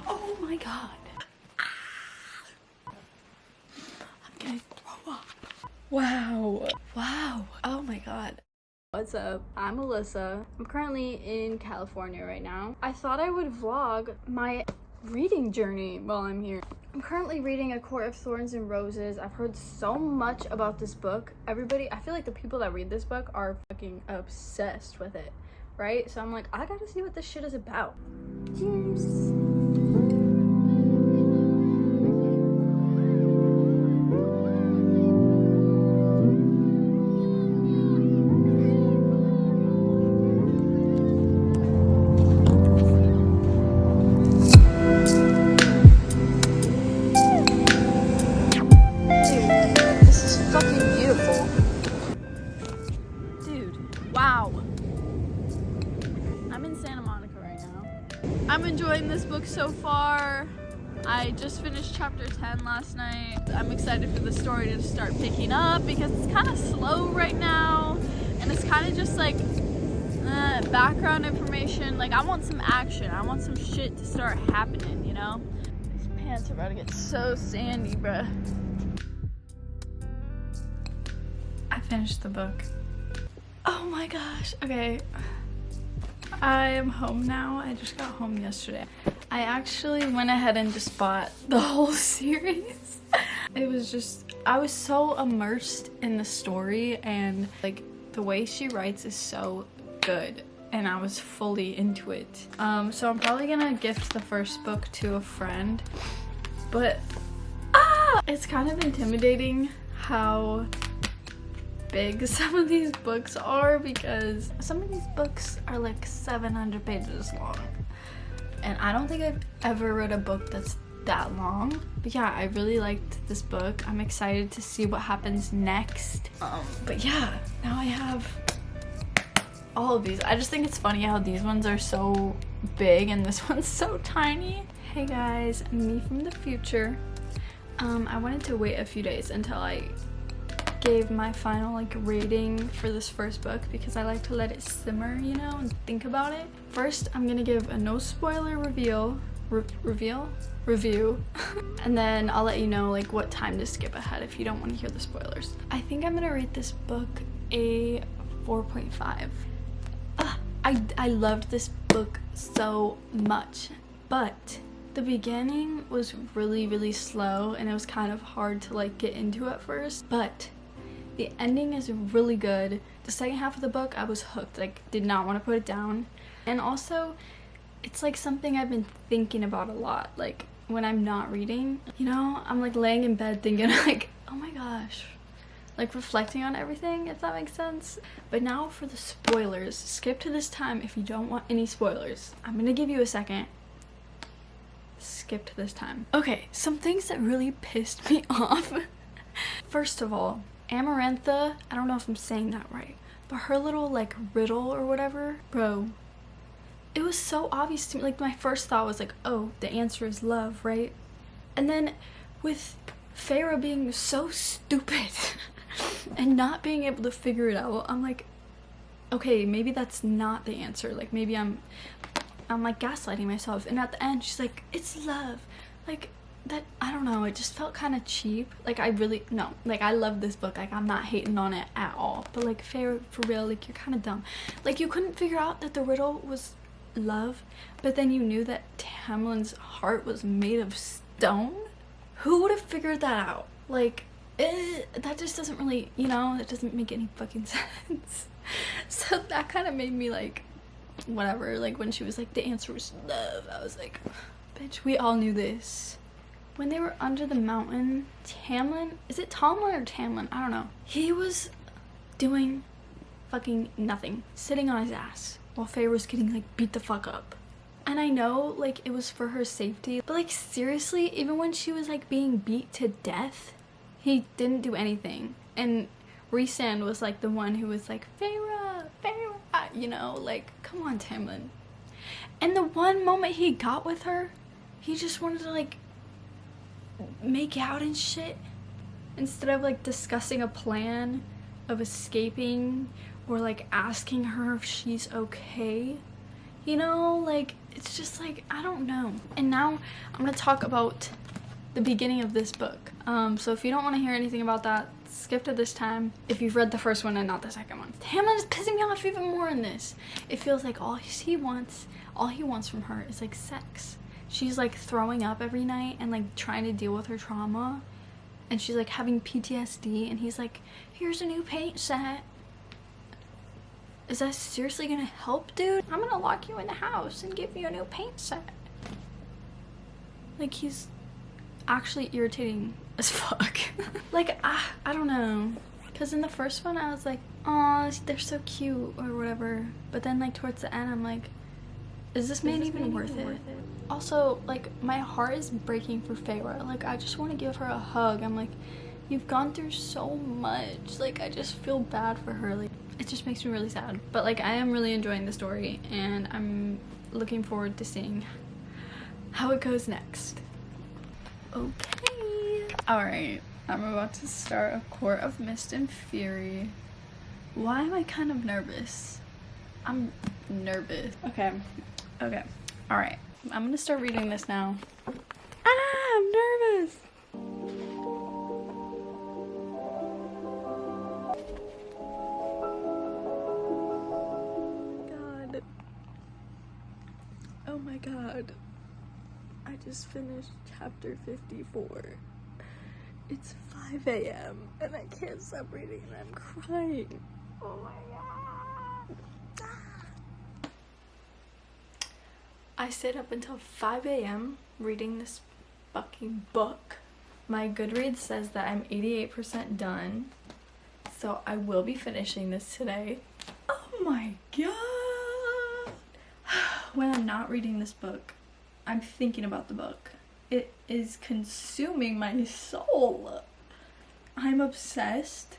Oh my god. I'm gonna throw up. Wow. Wow. Oh my god. What's up? I'm Alyssa. I'm currently in California right now. I thought I would vlog my reading journey while I'm here. I'm currently reading A Court of Thorns and Roses. I've heard so much about this book. Everybody, I feel like the people that read this book are fucking obsessed with it, right? So I'm like, I gotta see what this shit is about. Cheers. I'm enjoying this book so far. I just finished chapter 10 last night. I'm excited for the story to start picking up because it's kind of slow right now and it's kind of just like background information. Like I want some action. I want some shit to start happening, you know? These pants are about to get so sandy, bruh. I finished the book. Oh my gosh, okay. I am home now. I just got home yesterday. I actually went ahead and just bought the whole series. It was just, I was so immersed in the story and like the way she writes is so good and I was fully into it. So I'm probably gonna gift the first book to a friend, but it's kind of intimidating how big some of these books are because some of these books are like 700 pages long and I don't think I've ever read a book that's that long. But yeah, I really liked this book. I'm excited to see what happens next. But yeah, now I have all of these. I just think it's funny how these ones are so big and this one's so tiny. Hey guys, me from the future. I wanted to wait a few days until I gave my final like rating for this first book because I like to let it simmer, you know, and think about it. First, I'm gonna give a no spoiler review and then I'll let you know like what time to skip ahead if you don't want to hear the spoilers. I think I'm gonna rate this book a 4.5. I loved this book so much, but the beginning was really slow and it was kind of hard to like get into at first, but the ending is really good. The second half of the book, I was hooked, like did not want to put it down. And also, it's like something I've been thinking about a lot, like when I'm not reading, you know, I'm like laying in bed thinking like, oh my gosh, like reflecting on everything, if that makes sense. But now for the spoilers, skip to this time if you don't want any spoilers. I'm gonna give you a second. Skip to this time. Okay, some things that really pissed me off. First of all, Amarantha, I don't know if I'm saying that right, but her little like riddle or whatever, bro, it was so obvious to me. Like my first thought was like, oh, the answer is love, right? And then with Feyre being so stupid and not being able to figure it out, I'm like, okay, maybe that's not the answer. Like maybe I'm like gaslighting myself. And at the end she's like, it's love. Like that, I don't know, it just felt kind of cheap. Like I love this book, like I'm not hating on it at all, but like for real, like you're kind of dumb. Like you couldn't figure out that the riddle was love, but then you knew that Tamlin's heart was made of stone. Who would have figured that out? Like that just doesn't really, you know, it doesn't make any fucking sense. So that kind of made me like whatever. Like when she was like the answer was love, I was like, bitch, we all knew this. When they were under the mountain, Tamlin, is it Tomlin or Tamlin? I don't know. He was doing fucking nothing, sitting on his ass while Faye was getting like beat the fuck up. And I know like it was for her safety, but like seriously, even when she was like being beat to death, he didn't do anything. And Rhysand was like the one who was like, Feyre, you know, like come on Tamlin. And the one moment he got with her, he just wanted to like make out and shit instead of like discussing a plan of escaping or like asking her if she's okay. You know, like, it's just like, I don't know. And now I'm gonna talk about the beginning of this book. So if you don't want to hear anything about that, skip to this time if you've read the first one and not the second one. Hamlin is pissing me off even more in this. It feels like all he wants from her is like sex. She's like throwing up every night and like trying to deal with her trauma, and she's like having PTSD, and he's like, here's a new paint set. Is that seriously gonna help, dude? I'm gonna lock you in the house and give you a new paint set. Like, he's actually irritating as fuck. Like, I don't know, because in the first one I was like, oh, they're so cute or whatever, but then like towards the end I'm like, is this man even worth it? Also, like, my heart is breaking for Feyre. Like, I just want to give her a hug. I'm like, you've gone through so much. Like, I just feel bad for her. Like, it just makes me really sad. But like, I am really enjoying the story, and I'm looking forward to seeing how it goes next. Okay. Alright, I'm about to start A Court of Mist and Fury. Why am I kind of nervous? I'm nervous. Okay. Alright. I'm gonna start reading this now. I'm nervous! God. Oh my god. I just finished chapter 54. It's 5 a.m. and I can't stop reading and I'm crying. Oh my god. I stayed up until 5 a.m. reading this fucking book. My Goodreads says that I'm 88% done, so I will be finishing this today. Oh my god! When I'm not reading this book, I'm thinking about the book. It is consuming my soul. I'm obsessed.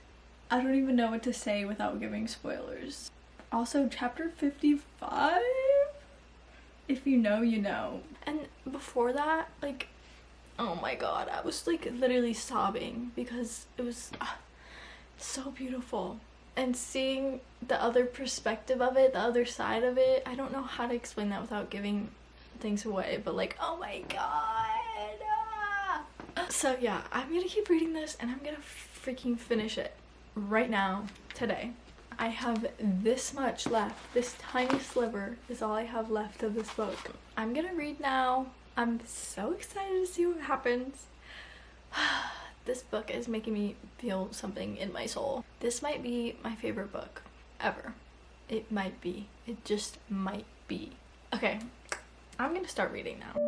I don't even know what to say without giving spoilers. Also, chapter 55? If you know, you know. And before that, like, oh my god, I was like literally sobbing because it was so beautiful. And seeing the other perspective of it, the other side of it, I don't know how to explain that without giving things away, but like, oh my god. So yeah, I'm gonna keep reading this and I'm gonna freaking finish it right now, today. I have this much left. This tiny sliver is all I have left of this book. I'm gonna read now. I'm so excited to see what happens. This book is making me feel something in my soul. This might be my favorite book ever. It might be. It just might be. Okay, I'm gonna start reading now.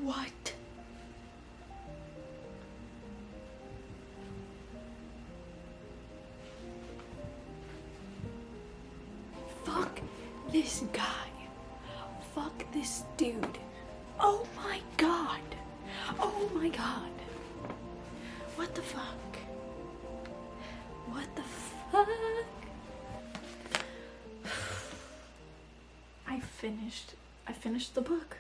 What? Fuck this guy. Fuck this dude. Oh my god. Oh my god. What the fuck? What the fuck? I finished the book.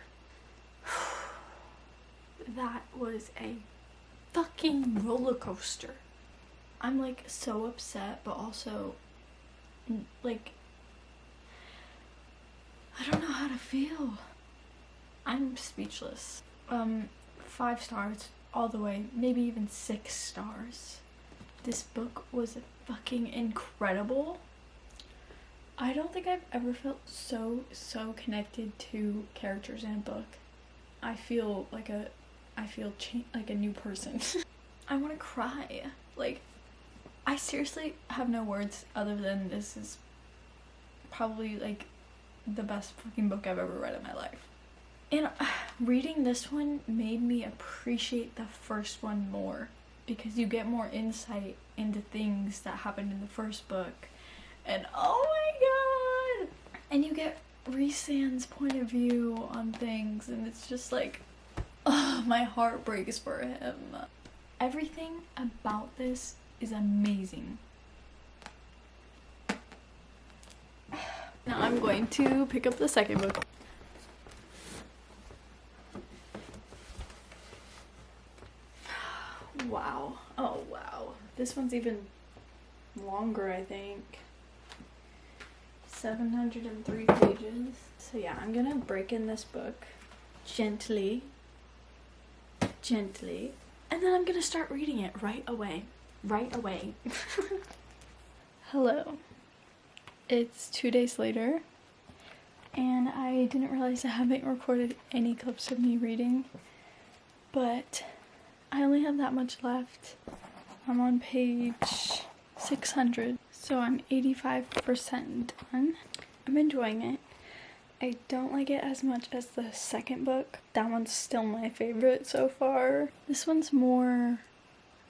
That was a fucking roller coaster. I'm like so upset, but also like, I don't know how to feel. I'm speechless. 5 stars all the way, maybe even 6 stars. This book was fucking incredible. I don't think I've ever felt so connected to characters in a book. I feel like a new person. I want to cry. Like, I seriously have no words other than this is probably like the best fucking book I've ever read in my life. And reading this one made me appreciate the first one more, because you get more insight into things that happened in the first book. And oh my god! And you get Rhysand's point of view on things, and it's just like, oh, my heart breaks for him. Everything about this is amazing. Now I'm going to pick up the second book. Wow. Oh, wow. This one's even longer, I think. 703 pages. So yeah, I'm gonna break in this book gently, and then I'm gonna start reading it right away. Hello. It's 2 days later, and I didn't realize I haven't recorded any clips of me reading, but I only have that much left. I'm on page 600, so I'm 85% done. I'm enjoying it. I don't like it as much as the second book. That one's still my favorite so far. This one's more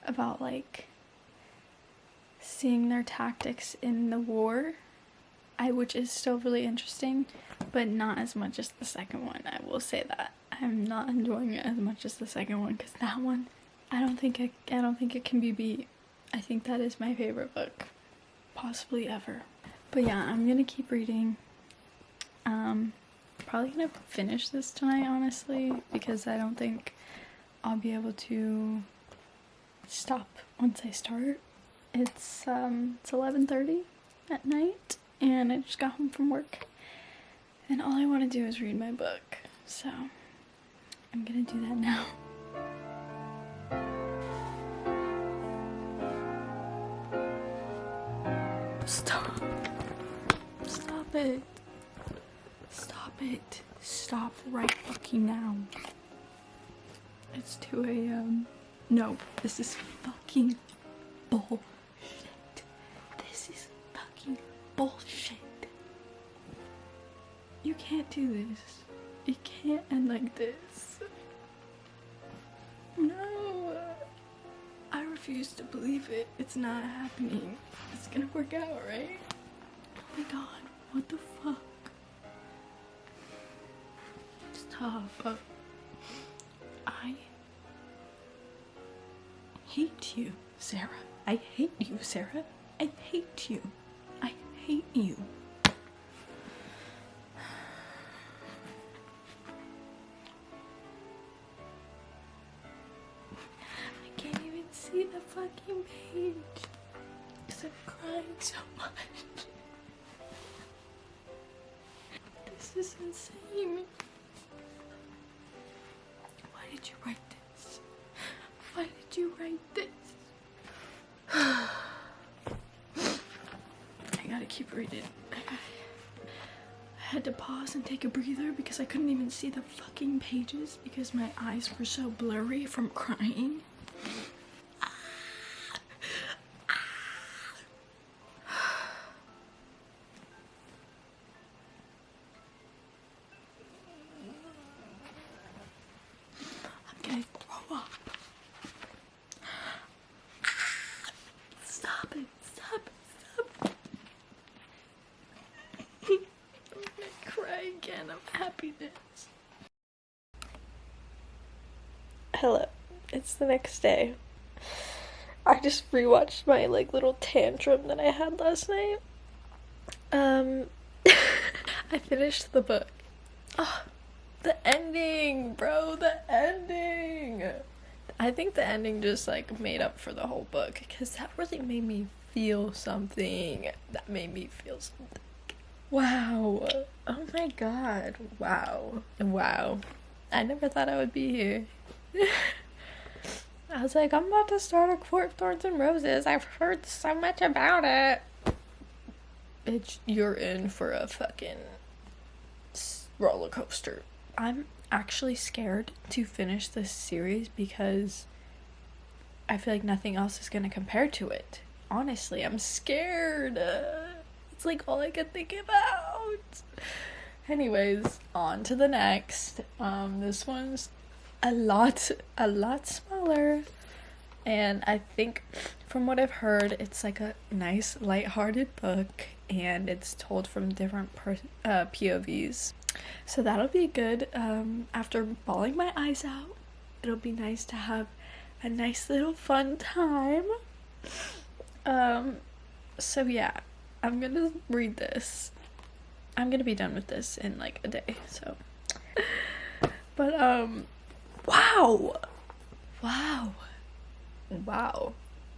about like seeing their tactics in the war, which is still really interesting, but not as much as the second one. I will say that I'm not enjoying it as much as the second one, because that one I don't think it can be beat. I think that is my favorite book possibly ever. But yeah, I'm gonna keep reading. Probably gonna finish this tonight, honestly, because I don't think I'll be able to stop once I start. It's 11:30 at night, and I just got home from work, and all I want to do is read my book, so I'm gonna do that now. Stop it. Stop right fucking now. It's 2 a.m. No, this is fucking bullshit. This is fucking bullshit. You can't do this. You can't end like this. No. I refuse to believe it. It's not happening. It's gonna work out, right? Oh my god, what the fuck? Stop. I hate you, Sarah. I hate you, Sarah. I hate you. I hate you. I can't even see the fucking page because I'm crying so much. This is insane. Why did you write this? Why did you write this? I gotta keep reading. I had to pause and take a breather because I couldn't even see the fucking pages because my eyes were so blurry from crying. Again of happiness. Hello, it's the next day. I just rewatched my like little tantrum that I had last night. I finished the book. Oh, the ending, bro, the ending. I think the ending just like made up for the whole book, because that really made me feel something. Wow. Oh my god. Wow. I never thought I would be here. I was like, I'm about to start a Court of Thorns and Roses. I've heard so much about it. Bitch, you're in for a fucking roller coaster. I'm actually scared to finish this series because I feel like nothing else is gonna compare to it. Honestly, I'm scared. It's like all I can think about. Anyways, on to the next. This one's a lot smaller, and I think from what I've heard, it's like a nice lighthearted book, and it's told from different POVs. So that'll be good. After bawling my eyes out, it'll be nice to have a nice little fun time. So yeah, I'm gonna read this. I'm gonna be done with this in like a day, so. But wow. Wow.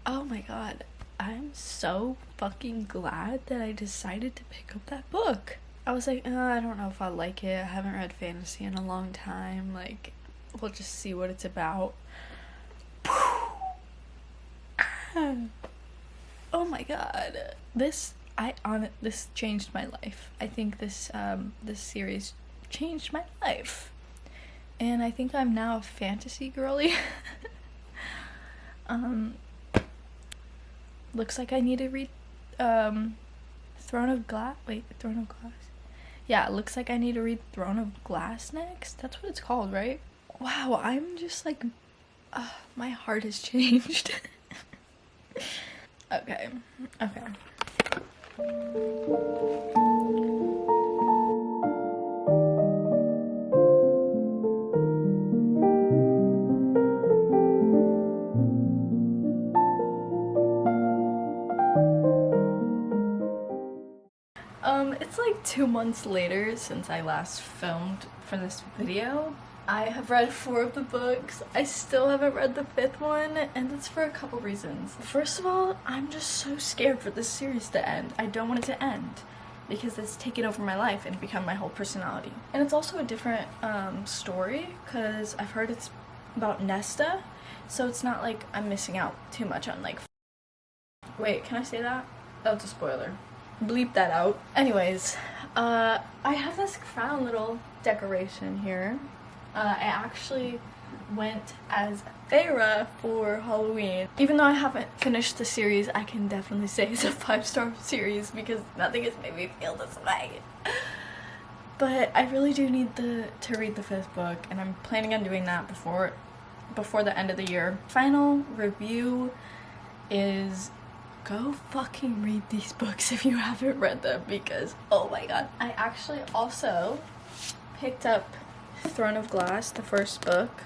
Oh my god. I'm so fucking glad that I decided to pick up that book. I was like, I don't know if I like it. I haven't read fantasy in a long time. Like, we'll just see what it's about. Oh my god. This changed my life. I think this series changed my life. And I think I'm now a fantasy girly. Looks like I need to read Throne of Glass. Yeah, it looks like I need to read Throne of Glass next. That's what it's called, right? Wow, I'm just like, my heart has changed. Okay. It's like 2 months later since I last filmed for this video. I have read 4 of the books. I still haven't read the 5th one, and it's for a couple reasons. First of all, I'm just so scared for this series to end. I don't want it to end because it's taken over my life and become my whole personality. And it's also a different story because I've heard it's about Nesta, so it's not like I'm missing out too much on like... Wait, can I say that? That's a spoiler. Bleep that out. Anyways, I have this fun little decoration here. I actually went as Feyre for Halloween. Even though I haven't finished the series, I can definitely say it's a 5-star series because nothing has made me feel this way. But I really do need to read the 5th book, and I'm planning on doing that before the end of the year. Final review is... go fucking read these books if you haven't read them because, oh my god. I actually also picked up Throne of Glass, the first book.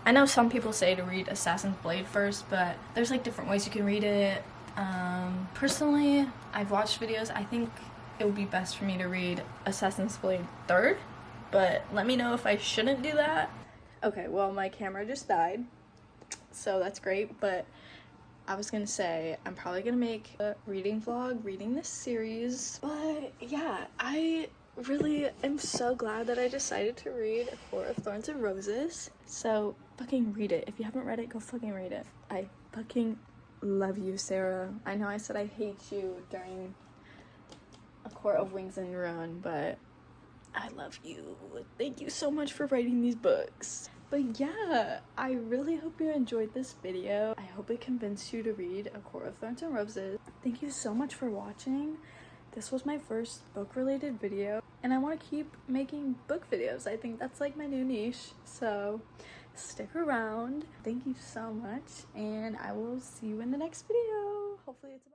I know some people say to read Assassin's Blade first, but there's like different ways you can read it. Personally, I've watched videos. I think it would be best for me to read Assassin's Blade third, but let me know if I shouldn't do that. Okay, well, my camera just died, so that's great, but I was gonna say I'm probably gonna make a reading vlog reading this series. But yeah, I really am so glad that I decided to read A Court of Thorns and Roses. So fucking read it. If you haven't read it, go fucking read it. I fucking love you, Sarah. I know I said I hate you during A Court of Wings and Ruin, but I love you. Thank you so much for writing these books. But yeah, I really hope you enjoyed this video. I hope it convinced you to read A Court of Thorns and Roses. Thank you so much for watching. This was my first book-related video, and I want to keep making book videos. I think that's like my new niche, so stick around. Thank you so much, and I will see you in the next video. Hopefully it's about